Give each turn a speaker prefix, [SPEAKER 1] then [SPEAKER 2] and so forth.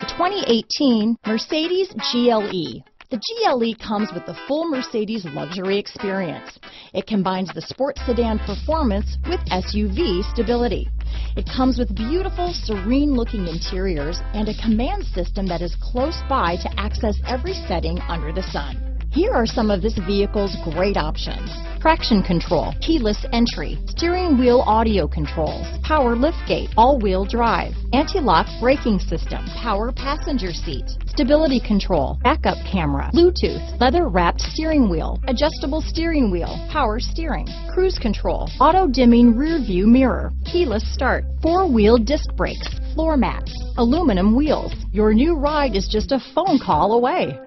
[SPEAKER 1] The 2018 Mercedes GLE. The GLE comes with the full Mercedes luxury experience. It combines the sports sedan performance with SUV stability. It comes with beautiful, serene-looking interiors and a command system that is close by to access every setting under the sun. Here are some of this vehicle's great options: traction control, keyless entry, steering wheel audio controls, power liftgate, all-wheel drive, anti-lock braking system, power passenger seat, stability control, backup camera, Bluetooth, leather-wrapped steering wheel, adjustable steering wheel, power steering, cruise control, auto-dimming rear-view mirror, keyless start, four-wheel disc brakes, floor mats, aluminum wheels. Your new ride is just a phone call away.